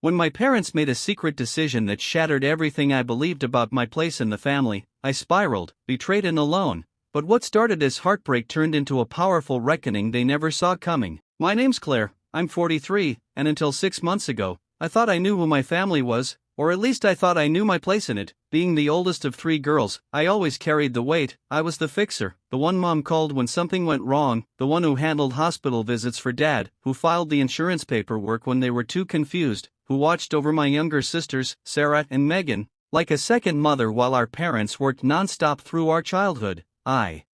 When my parents made a secret decision that shattered everything I believed about my place in the family, I spiraled, betrayed and alone. But what started as heartbreak turned into a powerful reckoning they never saw coming. My name's Claire, I'm 43, and until 6 months ago, I thought I knew who my family was, or at least I thought I knew my place in it. Being the oldest of 3 girls, I always carried the weight. I was the fixer, the one mom called when something went wrong, the one who handled hospital visits for dad, who filed the insurance paperwork when they were too confused, who watched over my younger sisters, Sarah and Megan, like a second mother while our parents worked non-stop through our childhood. I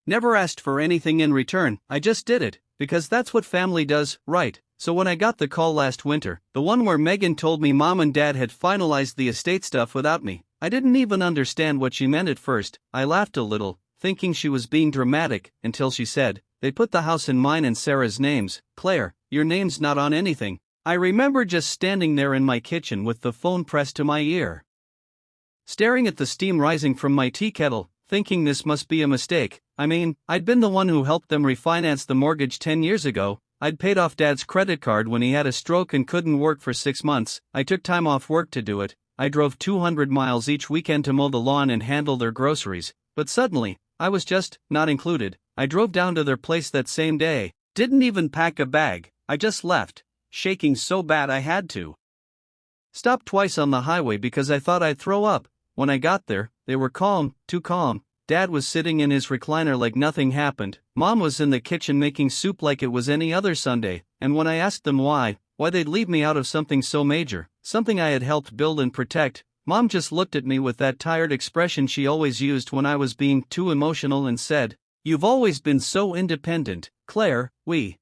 never asked for anything in return, I just did it, because that's what family does, right? So when I got the call last winter, the one where Megan told me mom and dad had finalized the estate stuff without me, I didn't even understand what she meant at first. I laughed a little, thinking she was being dramatic, until she said, "They put the house in mine and Sarah's names. Claire, your name's not on anything." I remember just standing there in my kitchen with the phone pressed to my ear, staring at the steam rising from my tea kettle, thinking this must be a mistake. I mean, I'd been the one who helped them refinance the mortgage 10 years ago. I'd paid off Dad's credit card when he had a stroke and couldn't work for 6 months. I took time off work to do it. I drove 200 miles each weekend to mow the lawn and handle their groceries. But suddenly, I was just not included. I drove down to their place that same day. Didn't even pack a bag. I just left, shaking so bad I had to stop twice on the highway because I thought I'd throw up. When I got there, they were calm, too calm. Dad was sitting in his recliner like nothing happened. Mom was in the kitchen making soup like it was any other Sunday, and when I asked them why they'd leave me out of something so major, something I had helped build and protect, Mom just looked at me with that tired expression she always used when I was being too emotional and said, "You've always been so independent, Claire, we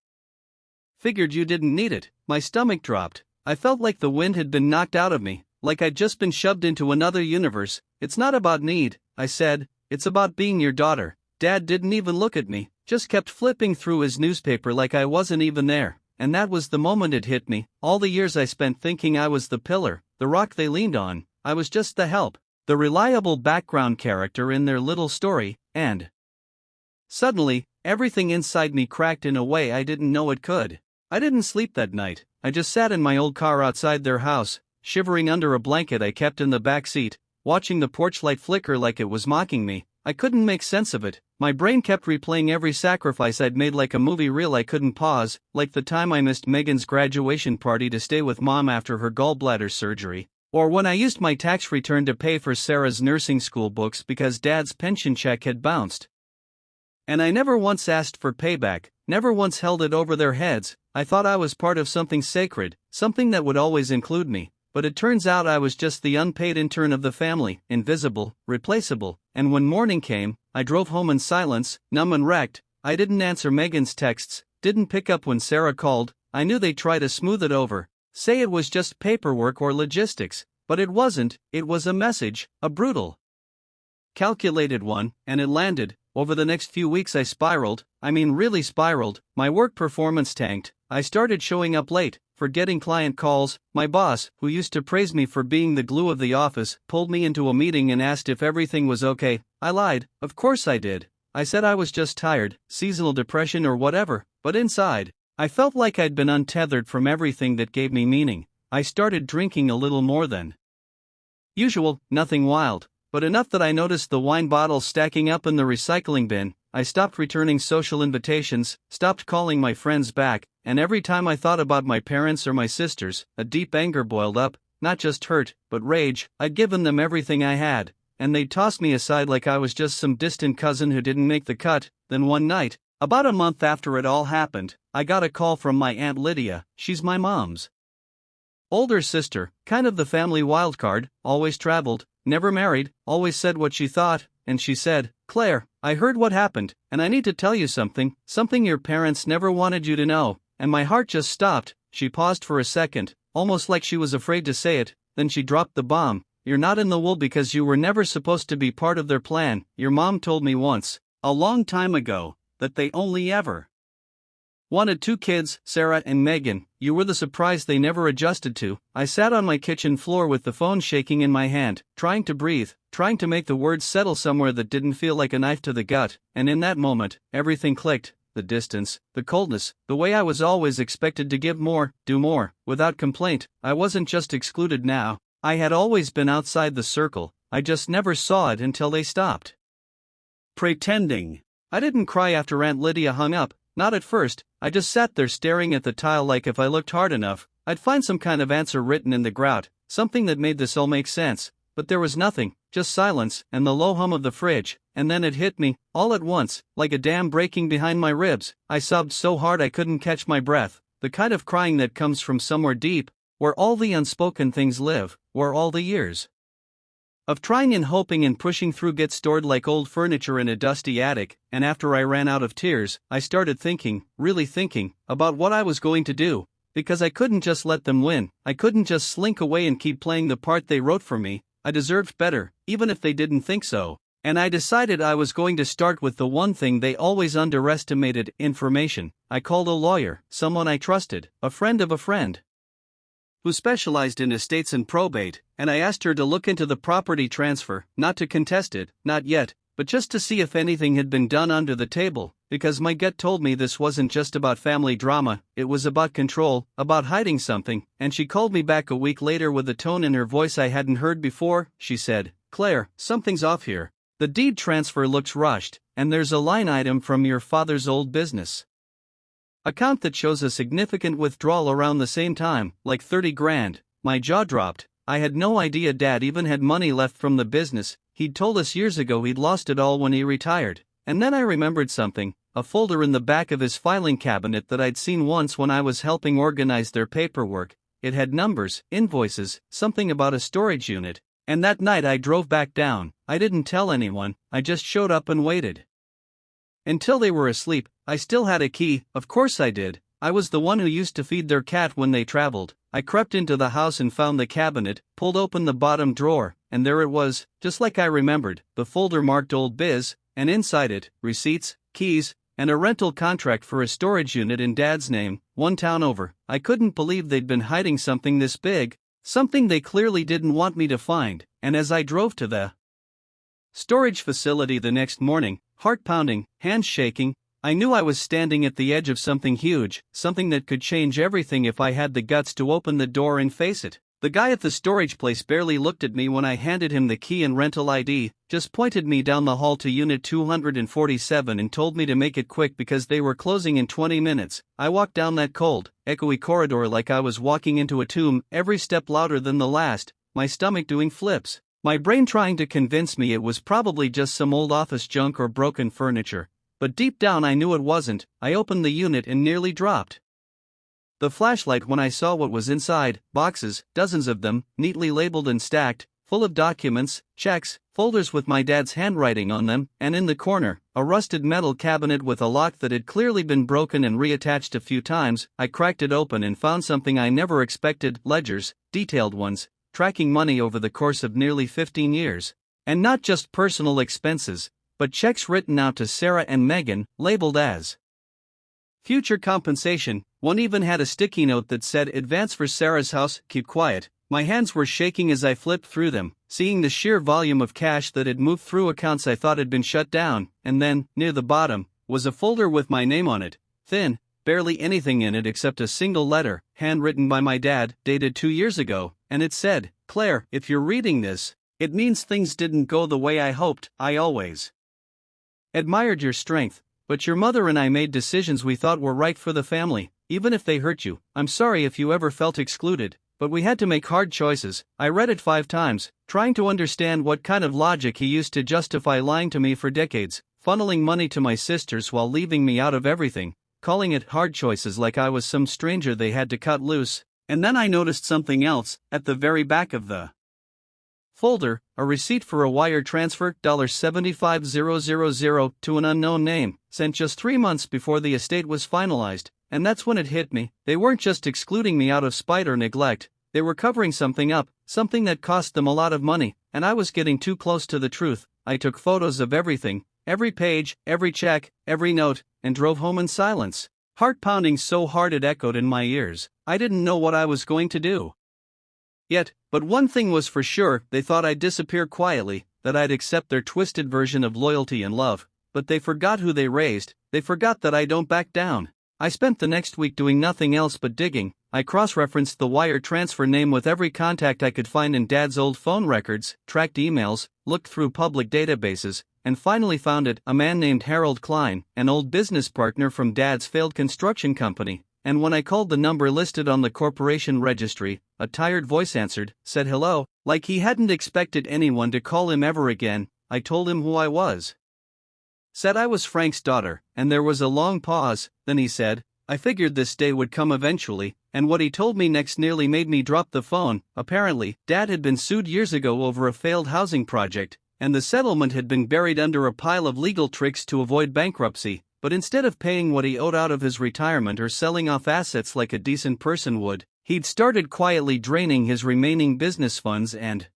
figured you didn't need it." My stomach dropped. I felt like the wind had been knocked out of me, like I'd just been shoved into another universe. "It's not about need," I said. "It's about being your daughter." Dad didn't even look at me, just kept flipping through his newspaper like I wasn't even there. And that was the moment it hit me. All the years I spent thinking I was the pillar, the rock they leaned on, I was just the help, the reliable background character in their little story, and suddenly, everything inside me cracked in a way I didn't know it could. I didn't sleep that night. I just sat in my old car outside their house, shivering under a blanket I kept in the back seat, watching the porch light flicker like it was mocking me. I couldn't make sense of it. My brain kept replaying every sacrifice I'd made like a movie reel I couldn't pause, like the time I missed Megan's graduation party to stay with Mom after her gallbladder surgery, or when I used my tax return to pay for Sarah's nursing school books because Dad's pension check had bounced. And I never once asked for payback, never once held it over their heads. I thought I was part of something sacred, something that would always include me. But it turns out I was just the unpaid intern of the family, invisible, replaceable, and when morning came, I drove home in silence, numb and wrecked. I didn't answer Megan's texts, didn't pick up when Sarah called. I knew they'd try to smooth it over, say it was just paperwork or logistics, but it wasn't. It was a message, a brutal, calculated one, and it landed. Over the next few weeks I spiraled, really spiraled. My work performance tanked. I started showing up late, forgetting client calls. My boss, who used to praise me for being the glue of the office, pulled me into a meeting and asked if everything was okay. I lied. Of course I did. I said I was just tired, seasonal depression or whatever, but inside, I felt like I'd been untethered from everything that gave me meaning. I started drinking a little more than usual, nothing wild, but enough that I noticed the wine bottles stacking up in the recycling bin. I stopped returning social invitations, stopped calling my friends back, and every time I thought about my parents or my sisters, a deep anger boiled up, not just hurt, but rage. I'd given them everything I had, and they'd tossed me aside like I was just some distant cousin who didn't make the cut. Then one night, about a month after it all happened, I got a call from my Aunt Lydia. She's my mom's older sister, kind of the family wildcard, always traveled, never married, always said what she thought, and she said, "Claire, I heard what happened, and I need to tell you something your parents never wanted you to know." And my heart just stopped. She paused for a second, almost like she was afraid to say it, then she dropped the bomb. "You're not in the wool because you were never supposed to be part of their plan. Your mom told me once, a long time ago, that they only ever wanted 2 kids, Sarah and Megan. You were the surprise they never adjusted to." I sat on my kitchen floor with the phone shaking in my hand, trying to breathe, trying to make the words settle somewhere that didn't feel like a knife to the gut, and in that moment, everything clicked. the distance, the coldness, the way I was always expected to give more, do more, without complaint. I wasn't just excluded now, I had always been outside the circle, I just never saw it until they stopped pretending. I didn't cry after Aunt Lydia hung up, not at first. I just sat there staring at the tile like if I looked hard enough, I'd find some kind of answer written in the grout, something that made this all make sense. But there was nothing, just silence and the low hum of the fridge, and then it hit me, all at once, like a dam breaking behind my ribs. I sobbed so hard I couldn't catch my breath, the kind of crying that comes from somewhere deep, where all the unspoken things live, where all the years of trying and hoping and pushing through get stored like old furniture in a dusty attic. And after I ran out of tears, I started thinking, really thinking, about what I was going to do, because I couldn't just let them win, I couldn't just slink away and keep playing the part they wrote for me. I deserved better, even if they didn't think so. And I decided I was going to start with the one thing they always underestimated: information. I called a lawyer, someone I trusted, a friend of a friend, who specialized in estates and probate, and I asked her to look into the property transfer, not to contest it, not yet, but just to see if anything had been done under the table, because my gut told me this wasn't just about family drama, it was about control, about hiding something. And she called me back a week later with a tone in her voice I hadn't heard before. She said, "Claire, something's off here. The deed transfer looks rushed, and there's a line item from your father's old business account that shows a significant withdrawal around the same time, like 30 grand. My jaw dropped. I had no idea Dad even had money left from the business. He'd told us years ago he'd lost it all when he retired. And then I remembered something, a folder in the back of his filing cabinet that I'd seen once when I was helping organize their paperwork. It had numbers, invoices, something about a storage unit. And that night I drove back down. I didn't tell anyone, I just showed up and waited until they were asleep. I still had a key, of course I did. I was the one who used to feed their cat when they traveled. I crept into the house and found the cabinet, pulled open the bottom drawer, and there it was, just like I remembered, the folder marked Old Biz, and inside it, receipts, keys, and a rental contract for a storage unit in Dad's name, one town over. I couldn't believe they'd been hiding something this big, something they clearly didn't want me to find. And as I drove to the storage facility the next morning, heart pounding, hands shaking, I knew I was standing at the edge of something huge, something that could change everything if I had the guts to open the door and face it. The guy at the storage place barely looked at me when I handed him the key and rental ID, just pointed me down the hall to unit 247 and told me to make it quick because they were closing in 20 minutes. I walked down that cold, echoey corridor like I was walking into a tomb, every step louder than the last, my stomach doing flips, my brain trying to convince me it was probably just some old office junk or broken furniture. But deep down I knew it wasn't. I opened the unit and nearly dropped the flashlight when I saw what was inside: boxes, dozens of them, neatly labeled and stacked, full of documents, checks, folders with my dad's handwriting on them, and in the corner, a rusted metal cabinet with a lock that had clearly been broken and reattached a few times. I cracked it open and found something I never expected: ledgers, detailed ones, tracking money over the course of nearly 15 years. And not just personal expenses, but checks written out to Sarah and Megan, labeled as future compensation. One even had a sticky note that said, "Advance for Sarah's house, keep quiet." My hands were shaking as I flipped through them, seeing the sheer volume of cash that had moved through accounts I thought had been shut down. And then, near the bottom, was a folder with my name on it, thin, barely anything in it except a single letter, handwritten by my dad, dated 2 years ago, and it said, "Claire, if you're reading this, it means things didn't go the way I hoped. I always admired your strength, but your mother and I made decisions we thought were right for the family, even if they hurt you. I'm sorry if you ever felt excluded, but we had to make hard choices." I read it 5 times, trying to understand what kind of logic he used to justify lying to me for decades, funneling money to my sisters while leaving me out of everything, calling it hard choices like I was some stranger they had to cut loose. And then I noticed something else, at the very back of the folder, a receipt for a wire transfer, $75,000 to an unknown name, sent just 3 months before the estate was finalized. And that's when it hit me. They weren't just excluding me out of spite or neglect, they were covering something up, something that cost them a lot of money, and I was getting too close to the truth. I took photos of everything, every page, every check, every note, and drove home in silence, heart pounding so hard it echoed in my ears. I didn't know what I was going to do yet, but one thing was for sure: they thought I'd disappear quietly, that I'd accept their twisted version of loyalty and love. But they forgot who they raised, they forgot that I don't back down. I spent the next week doing nothing else but digging. I cross-referenced the wire transfer name with every contact I could find in Dad's old phone records, tracked emails, looked through public databases, and finally found it, a man named Harold Klein, an old business partner from Dad's failed construction company. And when I called the number listed on the corporation registry, a tired voice answered, said hello, like he hadn't expected anyone to call him ever again. I told him who I was. Said I was Frank's daughter, and there was a long pause. Then he said, I figured this day would come eventually, and what he told me next nearly made me drop the phone. Apparently, Dad had been sued years ago over a failed housing project, and the settlement had been buried under a pile of legal tricks to avoid bankruptcy. But instead of paying what he owed out of his retirement or selling off assets like a decent person would, he'd started quietly draining his remaining business funds and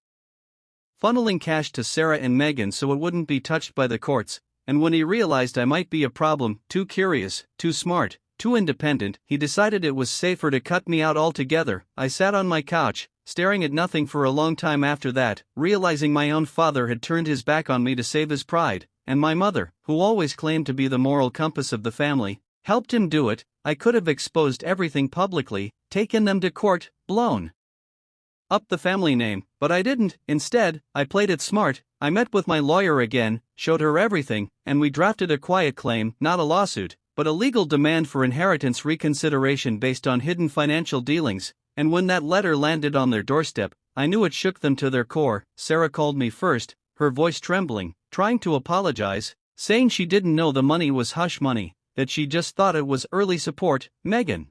funneling cash to Sarah and Megan so it wouldn't be touched by the courts. And when he realized I might be a problem, too curious, too smart, too independent, he decided it was safer to cut me out altogether. I sat on my couch, staring at nothing for a long time after that, realizing my own father had turned his back on me to save his pride, and my mother, who always claimed to be the moral compass of the family, helped him do it. I could have exposed everything publicly, taken them to court, blown up the family name, but I didn't. Instead, I played it smart. I met with my lawyer again, showed her everything, and we drafted a quiet claim, not a lawsuit, but a legal demand for inheritance reconsideration based on hidden financial dealings. And when that letter landed on their doorstep, I knew it shook them to their core. Sarah called me first, her voice trembling, trying to apologize, saying she didn't know the money was hush money, that she just thought it was early support. Megan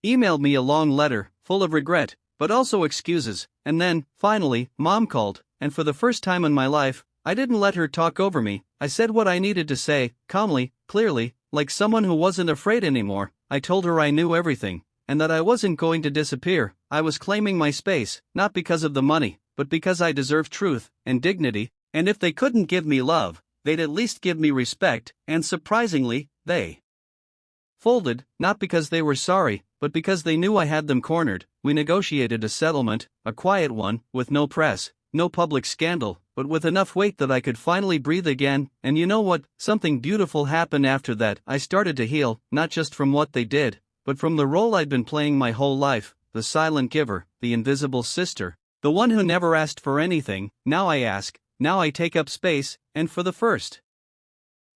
emailed me a long letter, full of regret, but also excuses, and then, finally, Mom called, and for the first time in my life, I didn't let her talk over me. I said what I needed to say, calmly, clearly, like someone who wasn't afraid anymore. I told her I knew everything, and that I wasn't going to disappear. I was claiming my space, not because of the money, but because I deserved truth and dignity, and if they couldn't give me love, they'd at least give me respect, and surprisingly, they folded, not because they were sorry, but because they knew I had them cornered. We negotiated a settlement, a quiet one, with no press, no public scandal, but with enough weight that I could finally breathe again. And you know what? Something beautiful happened after that. I started to heal, not just from what they did, but from the role I'd been playing my whole life, the silent giver, the invisible sister, the one who never asked for anything. Now I ask, now I take up space, and for the first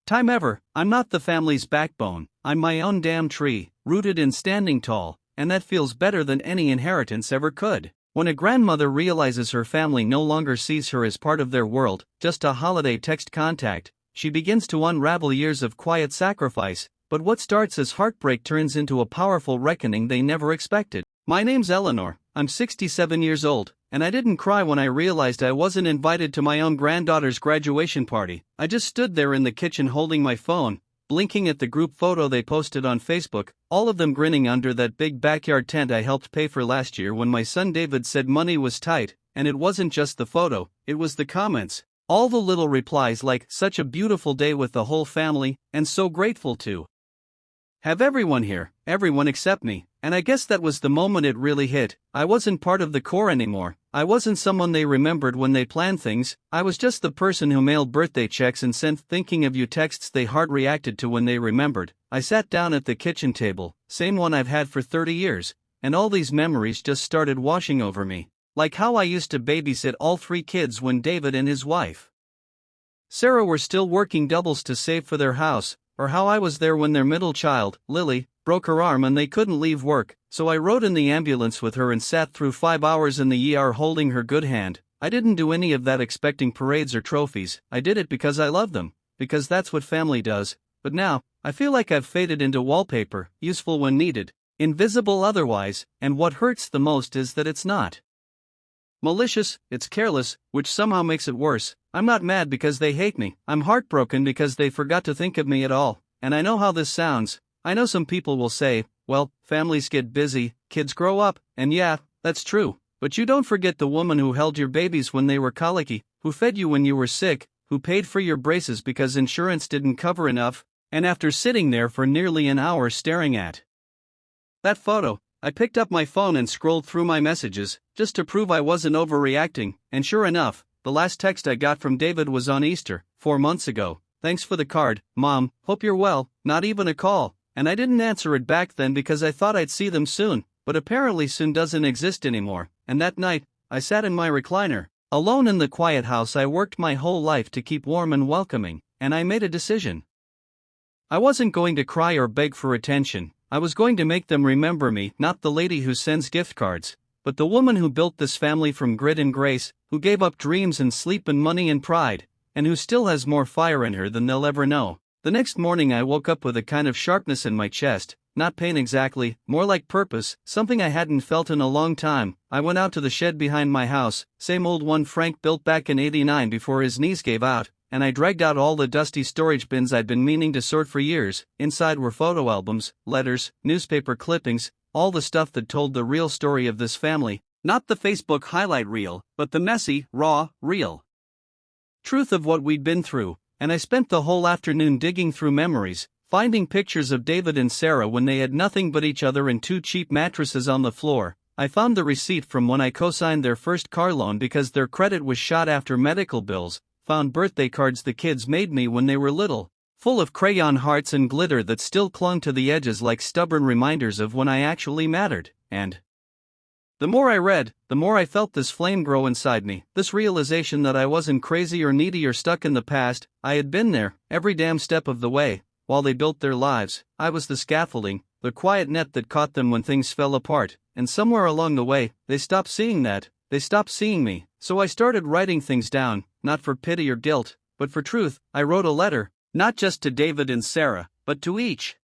time ever, I'm not the family's backbone. I'm my own damn tree, rooted and standing tall, and that feels better than any inheritance ever could. When a grandmother realizes her family no longer sees her as part of their world, just a holiday text contact, she begins to unravel years of quiet sacrifice. But what starts as heartbreak turns into a powerful reckoning they never expected. My name's Eleanor, I'm 67 years old, and I didn't cry when I realized I wasn't invited to my own granddaughter's graduation party. I just stood there in the kitchen holding my phone, blinking at the group photo they posted on Facebook, all of them grinning under that big backyard tent I helped pay for last year when my son David said money was tight. And it wasn't just the photo, it was the comments. All the little replies like, such a beautiful day with the whole family, and so grateful to have everyone here, everyone except me. And I guess that was the moment it really hit. I wasn't part of the core anymore. I wasn't someone they remembered when they planned things. I was just the person who mailed birthday checks and sent thinking of you texts they hard reacted to when they remembered. I sat down at the kitchen table, same one I've had for 30 years, and all these memories just started washing over me. Like how I used to babysit all 3 kids when David and his wife Sarah were still working doubles to save for their house, or how I was there when their middle child, Lily, broke her arm and they couldn't leave work, so I rode in the ambulance with her and sat through 5 hours in the ER holding her good hand. I didn't do any of that expecting parades or trophies. I did it because I love them, because that's what family does. But now, I feel like I've faded into wallpaper, useful when needed, invisible otherwise, and what hurts the most is that it's not malicious, it's careless, which somehow makes it worse. I'm not mad because they hate me. I'm heartbroken because they forgot to think of me at all. And I know how this sounds. I know some people will say, well, families get busy, kids grow up, and yeah, that's true. But you don't forget the woman who held your babies when they were colicky, who fed you when you were sick, who paid for your braces because insurance didn't cover enough, and after sitting there for nearly an hour staring at that photo, I picked up my phone and scrolled through my messages, just to prove I wasn't overreacting, and sure enough, the last text I got from David was on Easter, 4 months ago. thanks for the card, Mom, hope you're well, not even a call, and I didn't answer it back then because I thought I'd see them soon, but apparently soon doesn't exist anymore, and that night, I sat in my recliner, alone in the quiet house I worked my whole life to keep warm and welcoming, and I made a decision. I wasn't going to cry or beg for attention, I was going to make them remember me, not the lady who sends gift cards, but the woman who built this family from grit and grace, who gave up dreams and sleep and money and pride, and who still has more fire in her than they'll ever know. The next morning I woke up with a kind of sharpness in my chest, not pain exactly, more like purpose, something I hadn't felt in a long time. I went out to the shed behind my house, same old one Frank built back in '89 before his knees gave out, and I dragged out all the dusty storage bins I'd been meaning to sort for years. Inside were photo albums, letters, newspaper clippings, all the stuff that told the real story of this family, not the Facebook highlight reel, but the messy, raw, real truth of what we'd been through. And I spent the whole afternoon digging through memories, finding pictures of David and Sarah when they had nothing but each other and 2 cheap mattresses on the floor. I found the receipt from when I co-signed their first car loan because their credit was shot after medical bills, found birthday cards the kids made me when they were little, full of crayon hearts and glitter that still clung to the edges like stubborn reminders of when I actually mattered, and the more I read, the more I felt this flame grow inside me, this realization that I wasn't crazy or needy or stuck in the past. I had been there, every damn step of the way, while they built their lives. I was the scaffolding, the quiet net that caught them when things fell apart, and somewhere along the way, they stopped seeing that, they stopped seeing me. So I started writing things down, not for pity or guilt, but for truth. I wrote a letter, not just to David and Sarah, but to each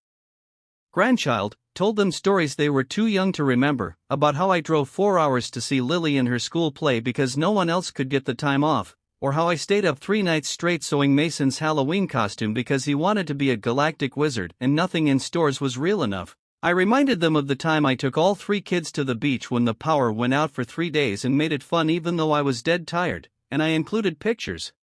grandchild, told them stories they were too young to remember, about how I drove 4 hours to see Lily in her school play because no one else could get the time off, or how I stayed up 3 nights straight sewing Mason's Halloween costume because he wanted to be a galactic wizard and nothing in stores was real enough. I reminded them of the time I took all 3 kids to the beach when the power went out for 3 days and made it fun even though I was dead tired, and I included pictures,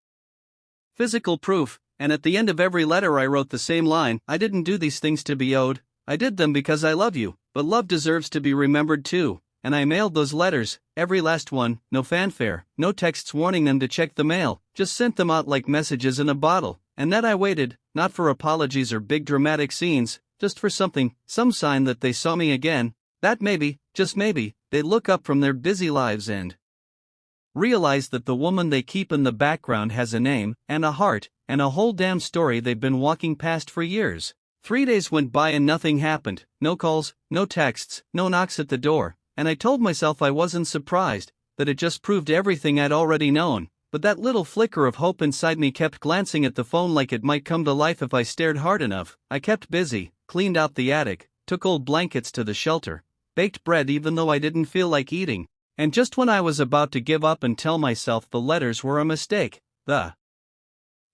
physical proof, and at the end of every letter I wrote the same line: I didn't do these things to be owed, I did them because I love you, but love deserves to be remembered too. And I mailed those letters, every last one, no fanfare, no texts warning them to check the mail, just sent them out like messages in a bottle. And then I waited, not for apologies or big dramatic scenes, just for something, some sign that they saw me again, that maybe, just maybe, they'd look up from their busy lives and realize that the woman they keep in the background has a name, and a heart, and a whole damn story they've been walking past for years. 3 days went by and nothing happened, no calls, no texts, no knocks at the door, and I told myself I wasn't surprised, that it just proved everything I'd already known, but that little flicker of hope inside me kept glancing at the phone like it might come to life if I stared hard enough. I kept busy, cleaned out the attic, took old blankets to the shelter, baked bread even though I didn't feel like eating, and just when I was about to give up and tell myself the letters were a mistake, the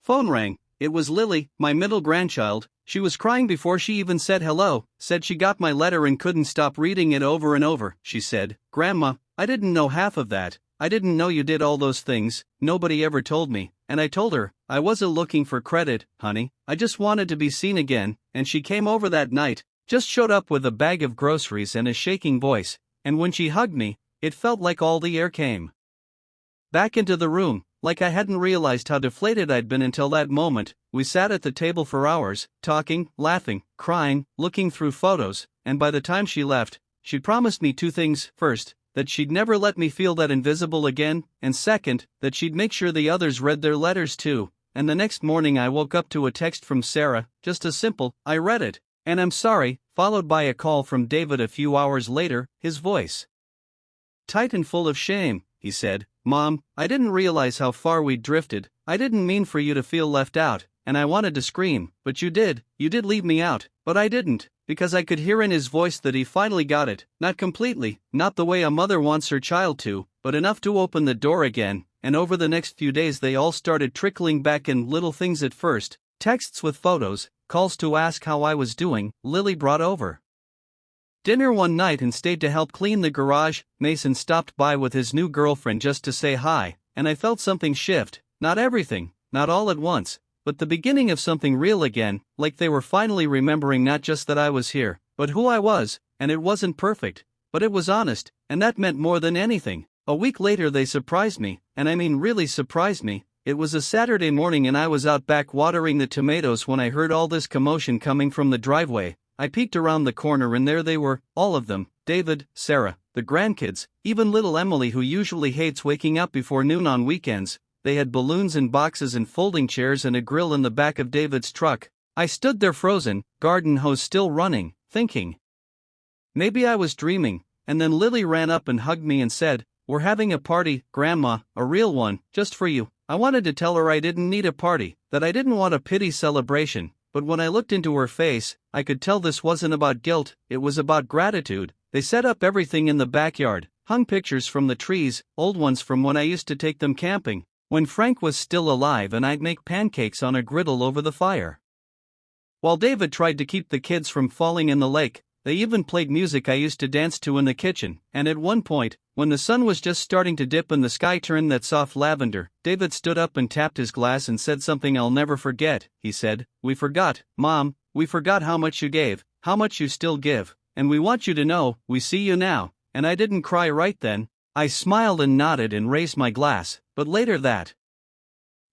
phone rang. It was Lily, my middle grandchild. She was crying before she even said hello, said she got my letter and couldn't stop reading it over and over. She said, "Grandma, I didn't know half of that, I didn't know you did all those things, nobody ever told me." And I told her, I wasn't looking for credit, honey, I just wanted to be seen again. And she came over that night, just showed up with a bag of groceries and a shaking voice, and when she hugged me, it felt like all the air came back into the room, like I hadn't realized how deflated I'd been until that moment. We sat at the table for hours, talking, laughing, crying, looking through photos, and by the time she left, she promised me 2 things. First, that she'd never let me feel that invisible again, and second, that she'd make sure the others read their letters too. And the next morning I woke up to a text from Sarah, just a simple, "I read it, and I'm sorry," followed by a call from David a few hours later, his voice tight and full of shame. He said, "Mom, I didn't realize how far we'd drifted, I didn't mean for you to feel left out," and I wanted to scream, "But you did leave me out," but I didn't, because I could hear in his voice that he finally got it, not completely, not the way a mother wants her child to, but enough to open the door again. And over the next few days they all started trickling back in, little things at first, texts with photos, calls to ask how I was doing. Lily brought over dinner one night and stayed to help clean the garage. Mason stopped by with his new girlfriend just to say hi, and I felt something shift, not everything, not all at once, but the beginning of something real again, like they were finally remembering not just that I was here, but who I was. And it wasn't perfect, but it was honest, and that meant more than anything. A week later they surprised me, and I mean really surprised me. It was a Saturday morning and I was out back watering the tomatoes when I heard all this commotion coming from the driveway. I peeked around the corner and there they were, all of them, David, Sarah, the grandkids, even little Emily who usually hates waking up before noon on weekends. They had balloons and boxes and folding chairs and a grill in the back of David's truck. I stood there frozen, garden hose still running, thinking maybe I was dreaming, and then Lily ran up and hugged me and said, "We're having a party, Grandma, a real one, just for you." I wanted to tell her I didn't need a party, that I didn't want a pity celebration, but when I looked into her face, I could tell this wasn't about guilt, it was about gratitude. They set up everything in the backyard, hung pictures from the trees, old ones from when I used to take them camping, when Frank was still alive and I'd make pancakes on a griddle over the fire. While David tried to keep the kids from falling in the lake, they even played music I used to dance to in the kitchen, and at one point, when the sun was just starting to dip and the sky turned that soft lavender, David stood up and tapped his glass and said something I'll never forget. He said, "We forgot, Mom, we forgot how much you gave, how much you still give, and we want you to know, we see you now." And I didn't cry right then. I smiled and nodded and raised my glass, but later that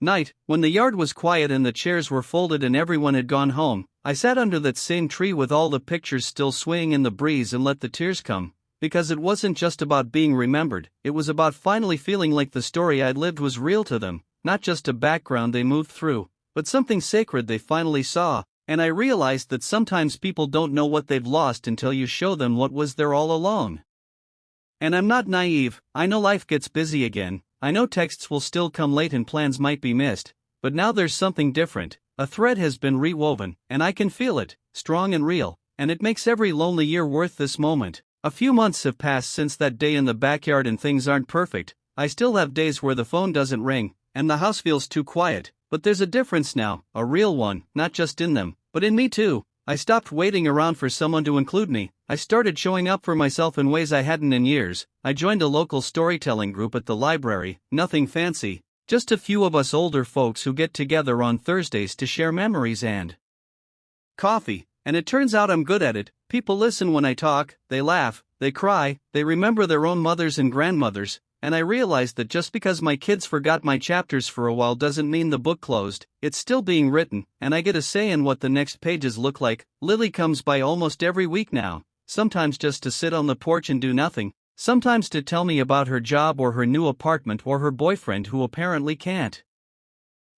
night, when the yard was quiet and the chairs were folded and everyone had gone home, I sat under that same tree with all the pictures still swaying in the breeze and let the tears come, because it wasn't just about being remembered, it was about finally feeling like the story I'd lived was real to them, not just a background they moved through, but something sacred they finally saw, and I realized that sometimes people don't know what they've lost until you show them what was there all along. And I'm not naive, I know life gets busy again, I know texts will still come late and plans might be missed, but now there's something different. A thread has been rewoven, and I can feel it, strong and real, and it makes every lonely year worth this moment. A few months have passed since that day in the backyard and things aren't perfect. I still have days where the phone doesn't ring, and the house feels too quiet, but there's a difference now, a real one, not just in them, but in me too. I stopped waiting around for someone to include me. I started showing up for myself in ways I hadn't in years. I joined a local storytelling group at the library, nothing fancy. Just a few of us older folks who get together on Thursdays to share memories and coffee, and it turns out I'm good at it. People listen when I talk, they laugh, they cry, they remember their own mothers and grandmothers, and I realized that just because my kids forgot my chapters for a while doesn't mean the book closed, it's still being written, and I get a say in what the next pages look like. Lily comes by almost every week now, sometimes just to sit on the porch and do nothing, sometimes to tell me about her job or her new apartment or her boyfriend who apparently can't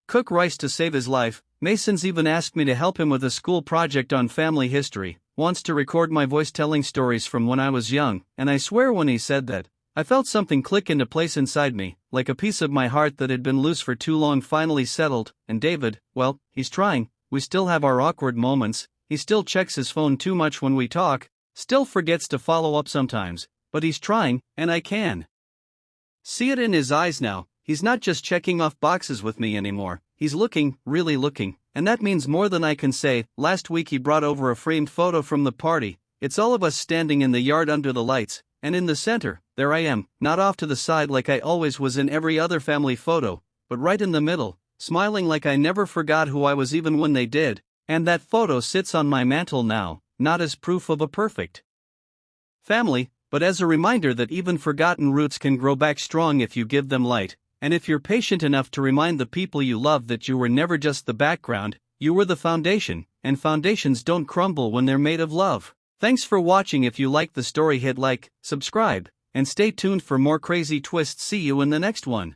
cook rice to save his life. Mason's even asked me to help him with a school project on family history, wants to record my voice telling stories from when I was young, and I swear when he said that, I felt something click into place inside me, like a piece of my heart that had been loose for too long finally settled. And David, well, he's trying. We still have our awkward moments, he still checks his phone too much when we talk, still forgets to follow up sometimes, but he's trying, and I can see it in his eyes now. He's not just checking off boxes with me anymore, he's looking, really looking, and that means more than I can say. Last week he brought over a framed photo from the party. It's all of us standing in the yard under the lights, and in the center, there I am, not off to the side like I always was in every other family photo, but right in the middle, smiling like I never forgot who I was even when they did, and that photo sits on my mantle now, not as proof of a perfect family, but as a reminder that even forgotten roots can grow back strong if you give them light, and if you're patient enough to remind the people you love that you were never just the background, you were the foundation, and foundations don't crumble when they're made of love. Thanks for watching. If you liked the story, hit like, subscribe, and stay tuned for more crazy twists. See you in the next one.